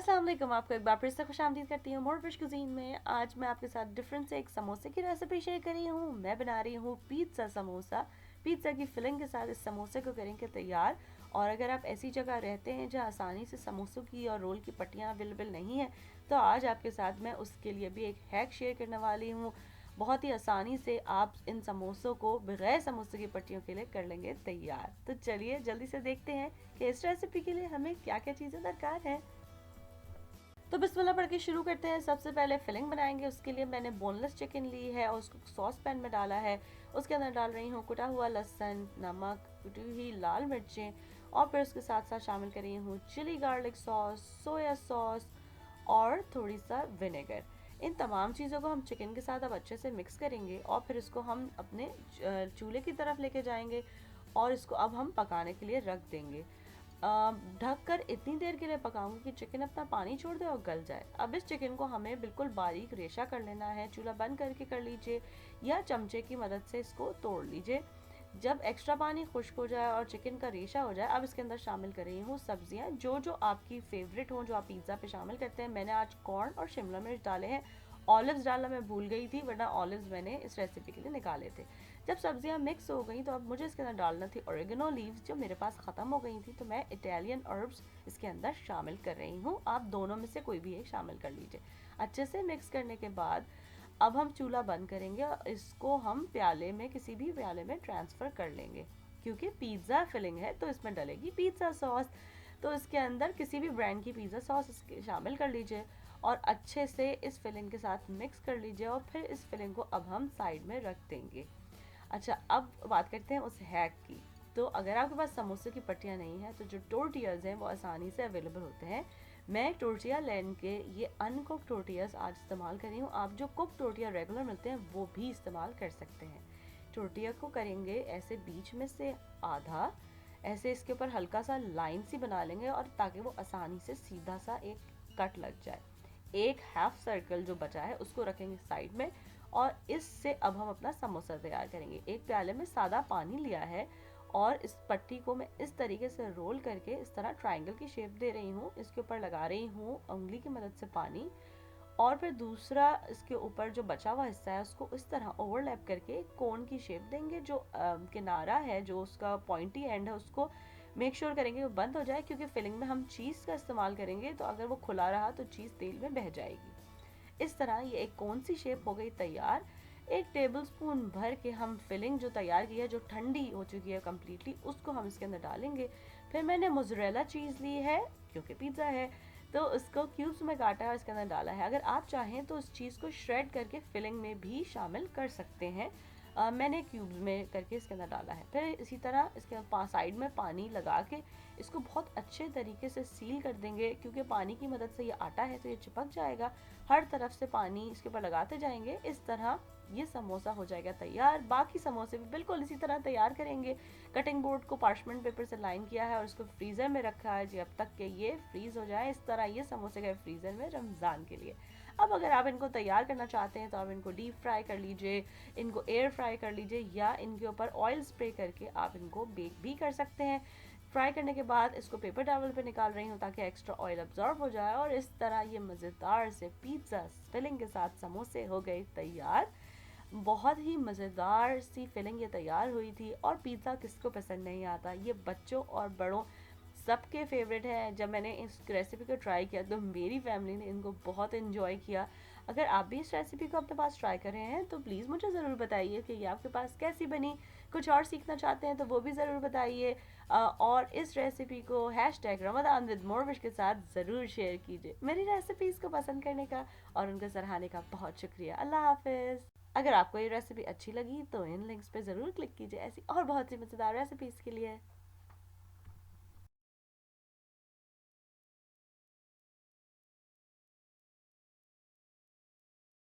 अस्सलाम वालेकुम। आपको एक बार फिर से खुशामदीद करती हूँ मोरविश कुजीन में। आज मैं आपके साथ डिफरेंट से एक समोसे की रेसिपी शेयर कर रही हूँ। मैं बना रही हूँ पिज़्ज़ा समोसा। पिज़्ज़ा की फिलिंग के साथ इस समोसे को करेंगे तैयार। और अगर आप ऐसी जगह रहते हैं जहाँ आसानी से समोसों की और रोल की पट्टियाँ अवेलेबल नहीं है, तो आज आपके साथ मैं उसके लिए भी एक हैक शेयर करने वाली हूँ। बहुत ही आसानी से आप इन समोसों को बगैर समोसे की पट्टियों के लिए कर लेंगे तैयार। तो चलिए जल्दी से देखते हैं कि इस रेसिपी के लिए हमें क्या क्या चीज़ें दरकार है। तो बिस्मिल्लाह पढ़ के शुरू करते हैं। सबसे पहले फिलिंग बनाएंगे। उसके लिए मैंने बोनलेस चिकन ली है और उसको सॉस पैन में डाला है। उसके अंदर डाल रही हूँ कुटा हुआ लहसुन, नमक, कुटी हुई लाल मिर्चें और फिर उसके साथ साथ शामिल कर रही हूँ chilli garlic sauce, soya sauce और थोड़ी सा विनेगर। इन तमाम चीज़ों को हम चिकन के साथ अब अच्छे से मिक्स करेंगे और फिर इसको हम अपने चूल्हे की तरफ लेके जाएंगे और इसको अब हम पकाने के लिए रख देंगे। ढक कर इतनी देर के लिए पकाऊंगी कि चिकन अपना पानी छोड़ दे और गल जाए। अब इस चिकन को हमें बिल्कुल बारीक रेशा कर लेना है। चूल्हा बंद करके कर लीजिए या चमचे की मदद से इसको तोड़ लीजिए। जब एक्स्ट्रा पानी खुश्क हो जाए और चिकन का रेशा हो जाए, अब इसके अंदर शामिल कर रही हूँ सब्जियाँ जो जो आपकी फेवरेट हों, जो आप पिज़्ज़ा पे शामिल करते हैं। मैंने आज कॉर्न और शिमला मिर्च डाले हैं। ऑलिव्स डालना मैं भूल गई थी, वरना ऑलिव्स मैंने इस रेसिपी के लिए निकाले थे। जब सब्जियां मिक्स हो गई तो अब मुझे इसके अंदर डालना थी ओरिगेनो लीव्स, जो मेरे पास ख़त्म हो गई थी, तो मैं इटालियन हर्ब्स इसके अंदर शामिल कर रही हूँ। आप दोनों में से कोई भी एक शामिल कर लीजिए। अच्छे से मिक्स करने के बाद अब हम चूल्हा बंद करेंगे और इसको हम प्याले में, किसी भी प्याले में ट्रांसफ़र कर लेंगे। क्योंकि पिज़्ज़ा फिलिंग है तो इसमें डलेगी पिज़्ज़ा सॉस, तो इसके अंदर किसी भी ब्रांड की पिज़्ज़ा सॉस इसके शामिल कर लीजिए और अच्छे से इस फिलिंग के साथ मिक्स कर लीजिए और फिर इस फिलिंग को अब हम साइड में रख देंगे। अच्छा, अब बात करते हैं उस हैक की। तो अगर आपके पास समोसे की पट्टियाँ नहीं हैं तो जो टोर्टियाज़ हैं वो आसानी से अवेलेबल होते हैं। मैं टोर्टिया लैंड के ये अनकुक टोर्टियाज़ आज इस्तेमाल कर रही हूँ। आप जो कुक टोर्टिया रेगुलर मिलते हैं वो भी इस्तेमाल कर सकते हैं। टोर्टिया को करेंगे ऐसे बीच में से आधा, ऐसे इसके ऊपर हल्का सा लाइन सी बना लेंगे और ताकि वो आसानी से सीधा सा एक कट लग जाए। एक हाफ सर्कल जो बचा है उसको रखेंगे साइड में और इससे अब हम अपना समोसा तैयार करेंगे। एक प्याले में सादा पानी लिया है और इस पट्टी को मैं इस तरीके से रोल करके इस तरह ट्रायंगल की शेप दे रही हूँ। इसके ऊपर लगा रही हूँ उंगली की मदद से पानी और फिर दूसरा इसके ऊपर जो बचा हुआ हिस्सा है उसको इस तरह ओवरलैप करके कोन की शेप देंगे। जो किनारा है, जो उसका पॉइंटी एंड है, उसको मेक श्योर करेंगे वो बंद हो जाए, क्योंकि फिलिंग में हम चीज़ का इस्तेमाल करेंगे तो अगर वो खुला रहा तो चीज़ तेल में बह जाएगी। इस तरह ये एक कौन सी शेप हो गई तैयार। एक टेबलस्पून भर के हम फिलिंग जो तैयार की है, जो ठंडी हो चुकी है कम्प्लीटली, उसको हम इसके अंदर डालेंगे। फिर मैंने मोज़रेला चीज़ ली है क्योंकि पिज़्ज़ा है, तो उसको क्यूब्स में काटा है और इसके अंदर डाला है। अगर आप चाहें तो उस चीज़ को श्रेड करके फिलिंग में भी शामिल कर सकते हैं। मैंने क्यूब्स में करके इसके अंदर डाला है। फिर इसी तरह इसके साइड में पानी लगा के इसको बहुत अच्छे तरीके से सील कर देंगे, क्योंकि पानी की मदद से ये आटा है तो ये चिपक जाएगा। हर तरफ से पानी इसके ऊपर लगाते जाएंगे। इस तरह ये समोसा हो जाएगा तैयार। बाकी समोसे भी बिल्कुल इसी तरह तैयार करेंगे। कटिंग बोर्ड को पार्चमेंट पेपर से लाइन किया है और उसको फ्रीज़र में रखा है जब तक कि ये फ्रीज़ हो जाए। इस तरह ये समोसे गए फ्रीज़र में रमज़ान के लिए। अब अगर आप इनको तैयार करना चाहते हैं तो आप इनको डीप फ्राई कर लीजिए, इनको एयर फ्राई कर लीजिए या इनके ऊपर ऑयल स्प्रे करके आप इनको बेक भी कर सकते हैं। फ्राई करने के बाद इसको पेपर टॉवल पे निकाल रही हूँ ताकि एक्स्ट्रा ऑयल अब्जॉर्ब हो जाए और इस तरह ये मज़ेदार से पिज़्ज़ा फिलिंग के साथ समोसे हो गए तैयार। बहुत ही मज़ेदार सी फिलिंग ये तैयार हुई थी और पिज़्ज़ा किसको पसंद नहीं आता, ये बच्चों और बड़ों सबके फेवरेट है। जब मैंने इस रेसिपी को ट्राई किया तो मेरी फैमिली ने इनको बहुत इन्जॉय किया। अगर आप भी इस रेसिपी को अपने पास ट्राई कर रहे हैं तो प्लीज़ मुझे ज़रूर बताइए कि ये आपके पास कैसी बनी। कुछ और सीखना चाहते हैं तो वो भी ज़रूर बताइए और इस रेसिपी को हैशटैग रमदान विद मोरविश के साथ ज़रूर शेयर कीजिए। मेरी रेसिपीज़ को पसंद करने का और उनको सराहने का बहुत शुक्रिया। अल्लाह हाफिज़। अगर आपको ये रेसिपी अच्छी लगी तो इन लिंक्स पे ज़रूर क्लिक कीजिए ऐसी और बहुत सी मज़ेदार रेसिपीज़ के लिए।